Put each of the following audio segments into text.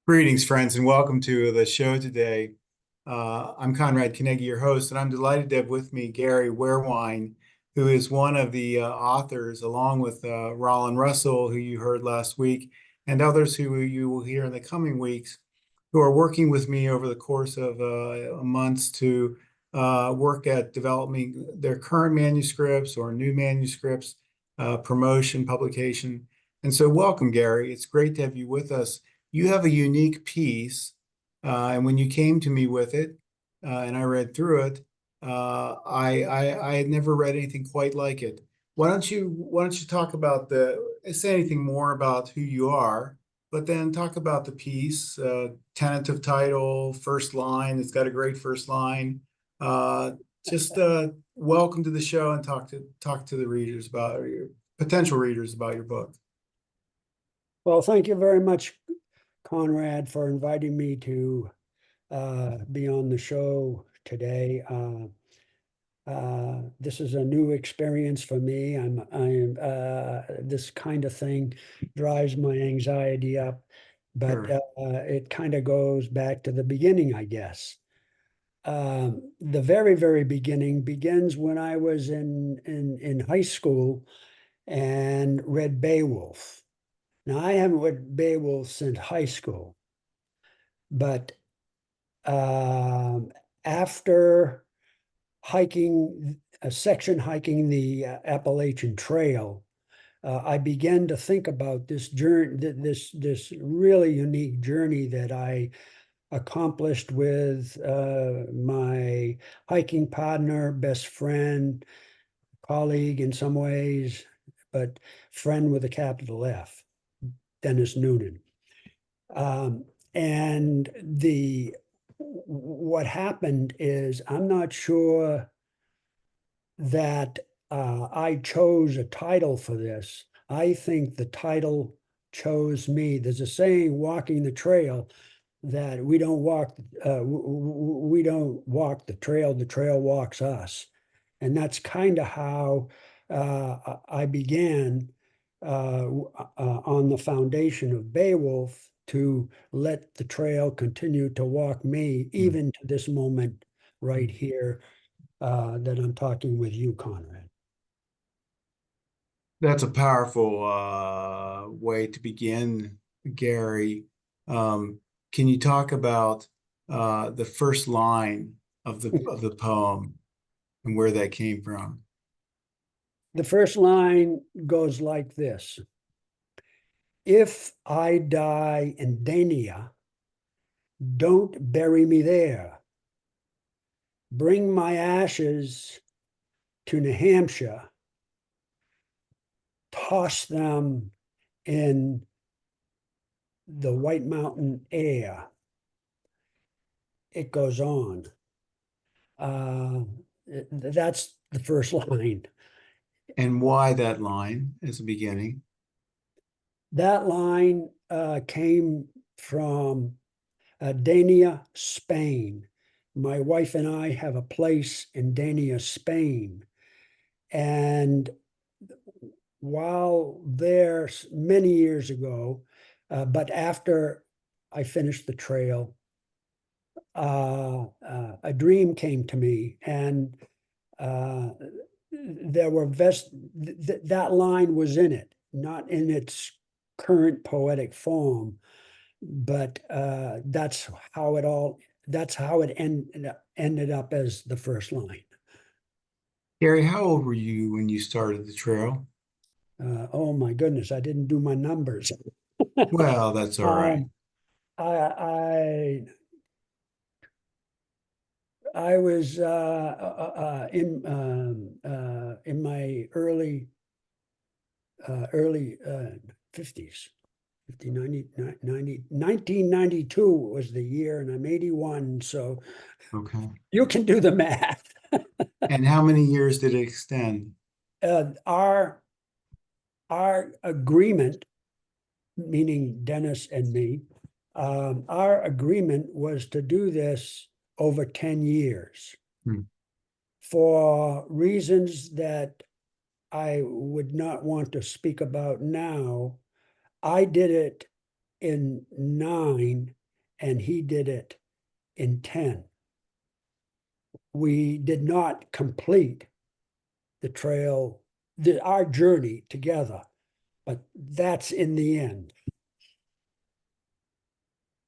Greetings, friends, and welcome to the show today. I'm Conrad Carnegie, your host, and I'm delighted to have with me Gary Wehrwein, who is one of the authors, along with Roland Russell, who you heard last week, and others who you will hear in the coming weeks, who are working with me over the course of months to work at developing their current manuscripts or new manuscripts, promotion, publication. And so, welcome, Gary. It's great to have you with us. You have a unique piece, and when you came to me with it, and I read through it, I had never read anything quite like it. Why don't you talk about say anything more about who you are, but then talk about the piece, tentative title, first line. It's got a great first line. Uh, just welcome to the show and talk to the readers about or your potential readers about your book. Well, thank you very much, Conrad, for inviting me to be on the show today. This is a new experience for me. This kind of thing drives my anxiety up, but Sure. it kind of goes back to the beginning, I guess. The very, very beginning begins when I was in high school and read Beowulf. Now, I haven't read Beowulf since high school, but um, after section hiking the Appalachian Trail, I began to think about this journey, this really unique journey that I accomplished with my hiking partner, best friend, colleague in some ways, but friend with a capital F, Dennis Noonan. Um, and what happened is I'm not sure that I chose a title for this. I think the title chose me. There's a saying, walking the trail, that we don't walk the trail walks us. And that's kind of how I began on the foundation of Beowulf to let the trail continue to walk me, Mm. even to this moment right here that I'm talking with you, Conrad. That's a powerful way to begin, Gary. Um, can you talk about the first line of the poem and where that came from? The first line goes like this: If I die in Dania, don't bury me there. Bring my ashes to New Hampshire, toss them in the White Mountain air. It goes on. Uh, that's the first line. And why that line as a beginning? That line came from Dania, Spain. My wife and I have a place in Dania, Spain. And while there many years ago, but after I finished the trail, a dream came to me, and uh, there were that line was in it, not in its current poetic form, but that's how it ended up as the first line. Gary, how old were you when you started the trail? Oh my goodness, I didn't do my numbers. Well, that's all right. Um, I I was in my early 50s. 50, 90, 1992 was the year, and I'm 81, so Okay. you can do the math. And how many years did it extend? Uh, our our agreement, meaning Dennis and me, our agreement was to do this over 10 years Hmm. for reasons that I would not want to speak about now. I did it in 9 and he did it in 10. We did not complete the trail, our journey together, but that's in the end.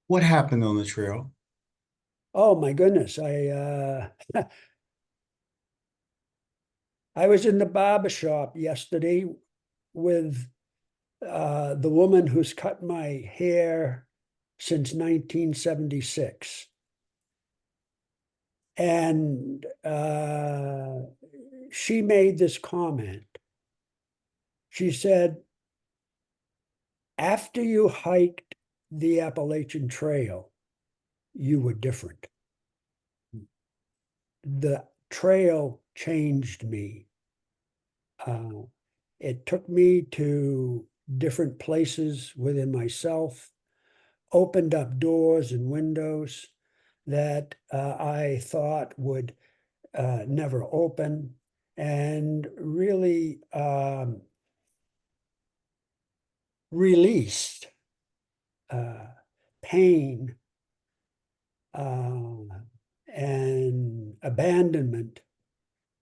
What happened on the trail? Oh my goodness, I was in the barber shop yesterday with the woman who's cut my hair since 1976. And she made this comment. She said, after you hiked the Appalachian Trail, you were different. The trail changed me. It took me to different places within myself, opened up doors and windows that I thought would never open, and really released pain and abandonment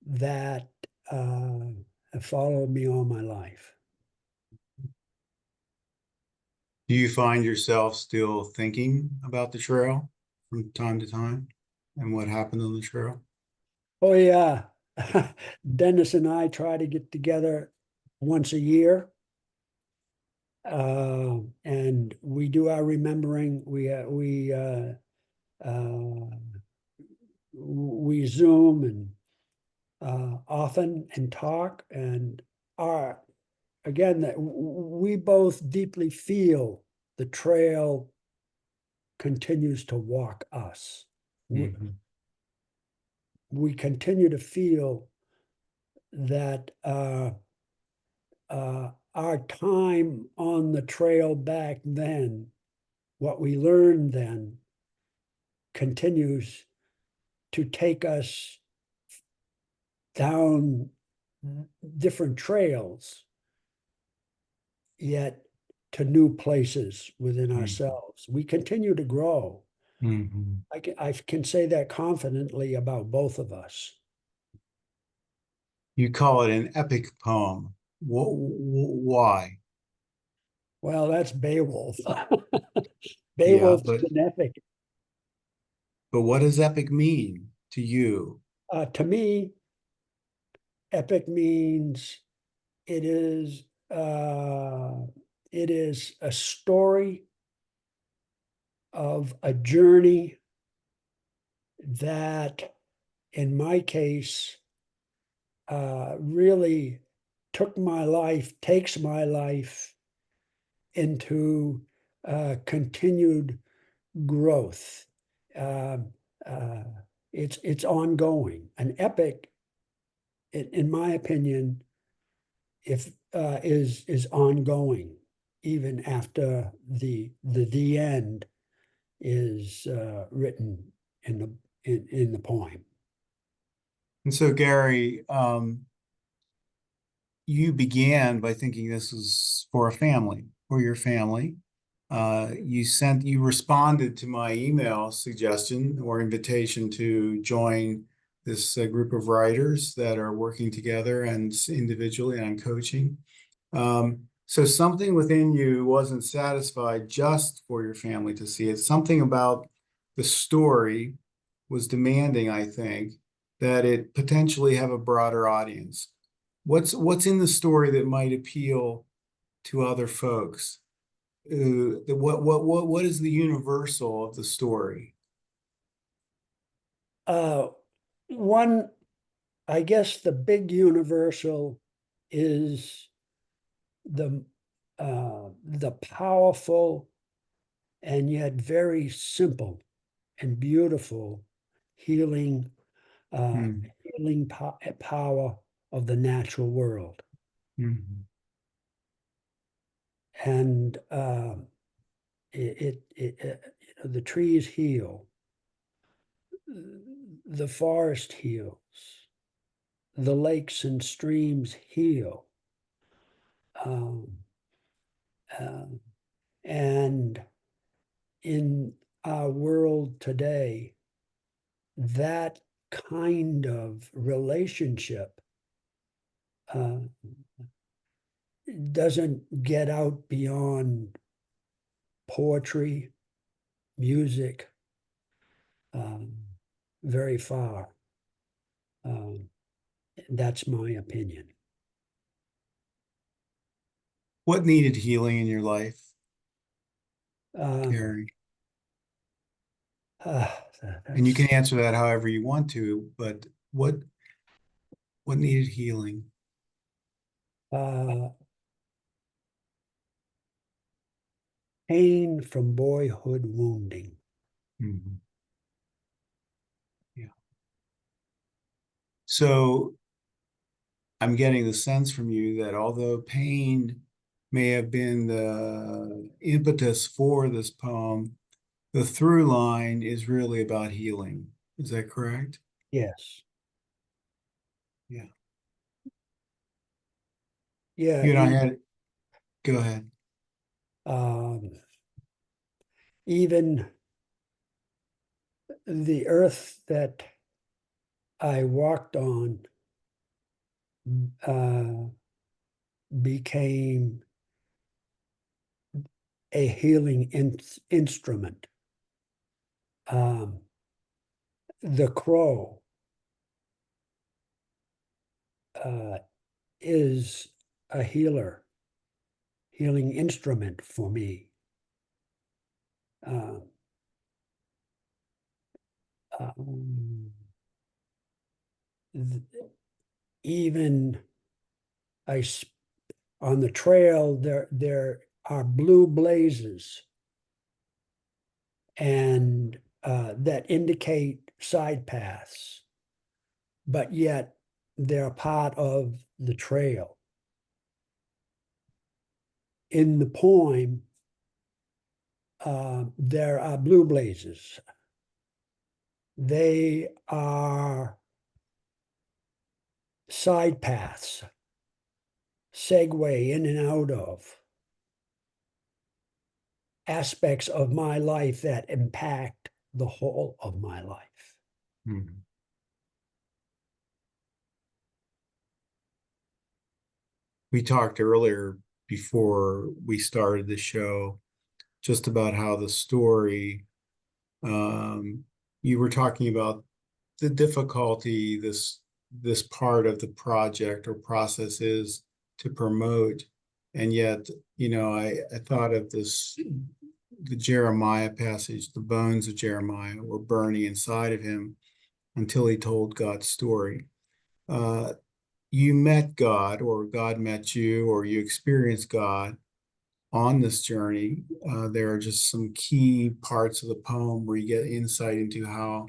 that have followed me all my life. Do you find yourself still thinking about the trail from time to time and what happened on the trail? Oh, yeah. Dennis and I try to get together once a year. And we do our remembering. We Zoom and often and talk, and are again that we both deeply feel the trail continues to walk us. Mm-hmm. We continue to feel that our time on the trail back then, what we learned then, continues to take us down different trails, yet to new places within ourselves. We continue to grow. Mm-hmm. I can say that confidently about both of us. You call it an epic poem. Why? Well, that's Beowulf. Yeah, Beowulf's an epic. but what does epic mean to you? To me, epic means it is it is a story of a journey that, in my case, really takes my life into continued growth. Um, uh, it's ongoing. An epic, in my opinion, if is ongoing even after the end is written in the poem. And so, Gary, you began by thinking this was for a family, for your family. You responded to my email suggestion or invitation to join this group of writers that are working together and individually on coaching. So something within you wasn't satisfied just for your family to see it. Something about the story was demanding, I think, that it potentially have a broader audience. What's in the story that might appeal to other folks? What is the universal of the story? Uh, one, I guess, the big universal is the powerful and yet very simple and beautiful healing uh, Mm, power of the natural world. mm, And the trees heal, the forest heals, the lakes and streams heal. Um, uh, And in our world today, that kind of relationship uh, doesn't get out beyond poetry, music, um, very far. Um, that's my opinion. What needed healing in your life, Um, Gary? uh, And you can that's answer that however you want to, but what needed healing? uh, pain from boyhood wounding. Mhm. Yeah. So I'm getting the sense from you that although pain may have been the impetus for this poem, the through line is really about healing. Is that correct? Yes. Yeah. Yeah. You and I had, go ahead. Um, even the earth that I walked on uh, became a healing instrument. Um, the crow uh, is a healing instrument for me. Uh, um, even I on the trail there are blue blazes and that indicate side paths, but yet they're part of the trail. In the poem, there are blue blazes. They are side paths, segue in and out of aspects of my life that impact the whole of my life. Mhm. We talked earlier before we started the show just about how the story, um, you were talking about the difficulty this part of the project or process is to promote. And yet, I thought of the Jeremiah passage, the bones of Jeremiah were burning inside of him until he told God's story. Uh, you met God, or God met you, or you experienced God on this journey. There are just some key parts of the poem where you get insight into how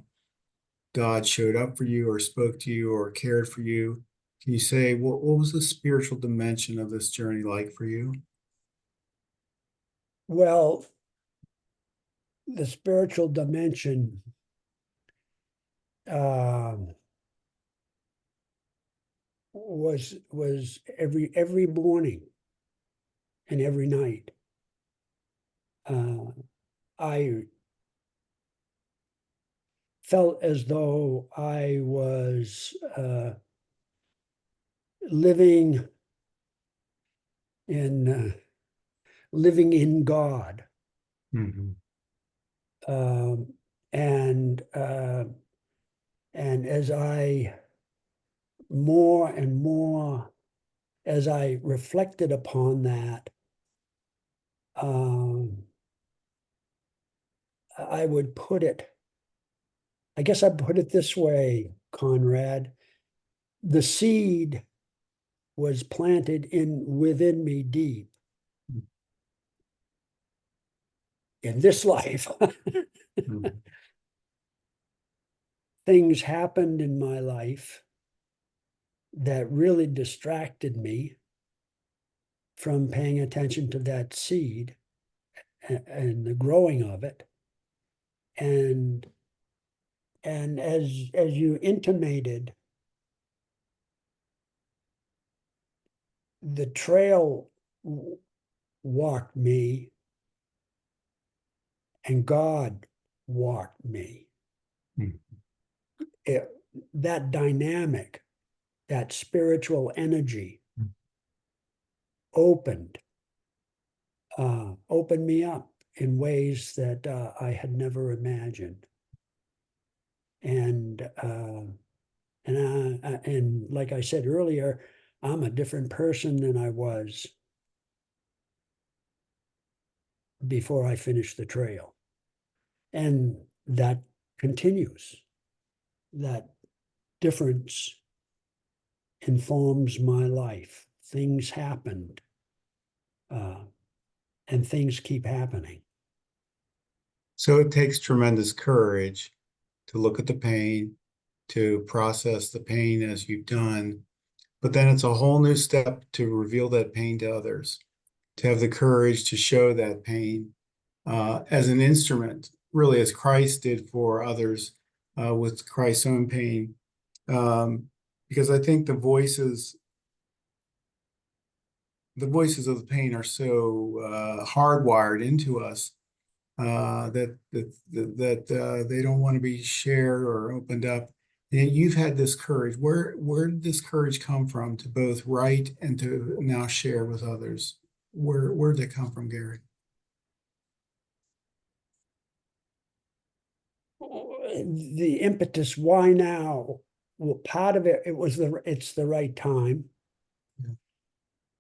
God showed up for you, or spoke to you, or cared for you. Can you say what was the spiritual dimension of this journey like for you? Well, the spiritual dimension um, was every morning and every night. Uh, I felt as though I was living in living in God, Mhm. um, and uh, and as I more and more as I reflected upon that, um, I would put it. I guess I'd put it this way, Conrad. The seed was planted in within me deep in this life. Mhm. Things happened in my life that really distracted me from paying attention to that seed and the growing of it. And and as you intimated, the trail walked me and God walked me. Mm. It, that dynamic, that spiritual energy opened opened me up in ways that I had never imagined. And and like I said earlier, I'm a different person than I was before I finished the trail. And that continues. That difference informs my life. Things happened, uh, and things keep happening. So it takes tremendous courage to look at the pain, to process the pain as you've done, but then it's a whole new step to reveal that pain to others, to have the courage to show that pain as an instrument, really as Christ did for others with Christ's own pain. Because I think the voices of the pain are so hardwired into us that they don't want to be shared or opened up. And you've had this courage. Where did this courage come from to both write and to now share with others? Where did it come from, Gary? The impetus, why now? Well, part of it's the right time.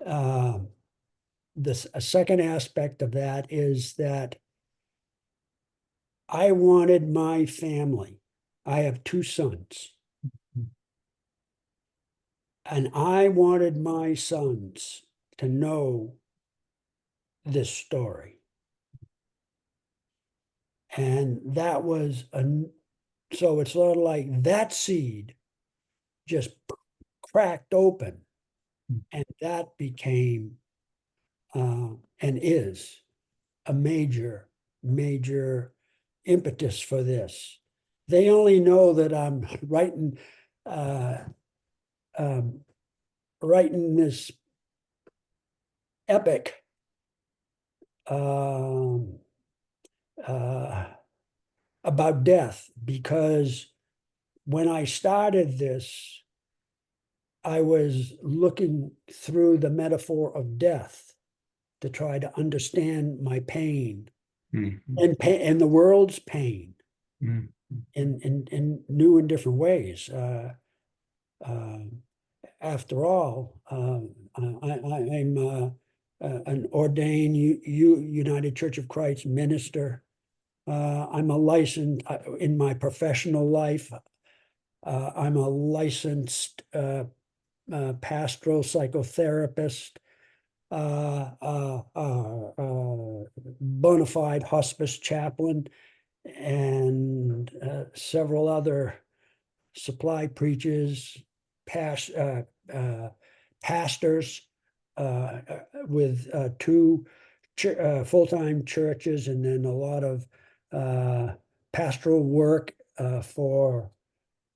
Um, a second aspect of that is that I wanted my family. I have two sons, and I wanted my sons to know this story. And that was so it's sort of like that seed just cracked open, and that became and is a major impetus for this. They only know that I'm uh, um, writing this epic um, uh, about death, because when I started this, I was looking through the metaphor of death to try to understand my pain Mhm. and the world's pain Mhm. in new and different ways. Uh, After all, I'm an ordained United Church of Christ minister. I'm a licensed in my professional life. I'm a licensed pastoral psychotherapist, bona fide hospice chaplain, and several other supply preachers, past, pastors with two full-time churches, and then a lot of pastoral work for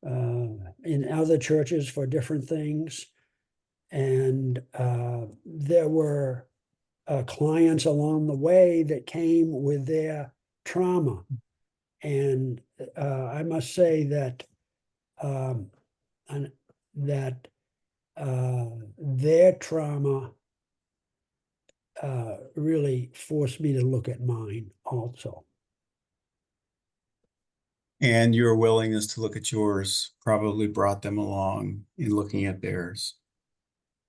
in other churches for different things. And there were clients along the way that came with their trauma. And I must say that um, and that their trauma really forced me to look at mine also. And your willingness to look at yours probably brought them along in looking at theirs.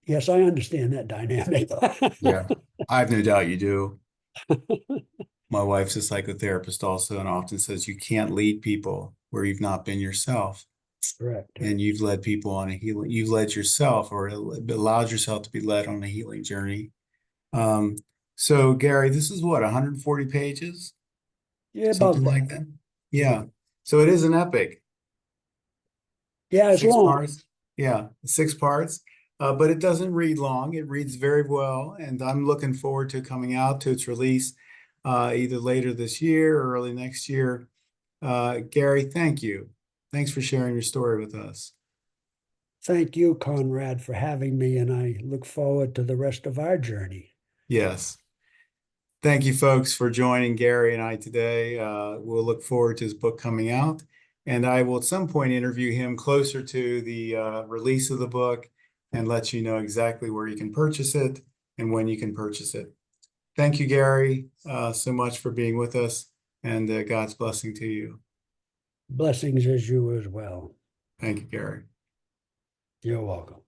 Yes, I understand that dynamic. Yeah, I have no doubt you do. My wife's a psychotherapist also, and often says you can't lead people where you've not been yourself. Correct. And you've led people on a healing, you've led yourself or allowed yourself to be led on a healing journey. Um, so Gary, this is what, 140 pages? Yeah, about Something that. like that? Yeah. So it is an epic. Yeah, it's Six long. parts. Yeah, 6 parts. But it doesn't read long. It reads very well, and I'm looking forward to coming out to its release either later this year or early next year. Gary, thank you. Thanks for sharing your story with us. Thank you, Conrad, for having me, and I look forward to the rest of our journey. Yes. Thank you, folks, for joining Gary and I today. We'll look forward to his book coming out, and I will at some point interview him closer to the release of the book and let you know exactly where you can purchase it and when you can purchase it. Thank you, Gary, so much for being with us, and God's blessing to you. Blessings as you as well. Thank you, Gary. You're welcome.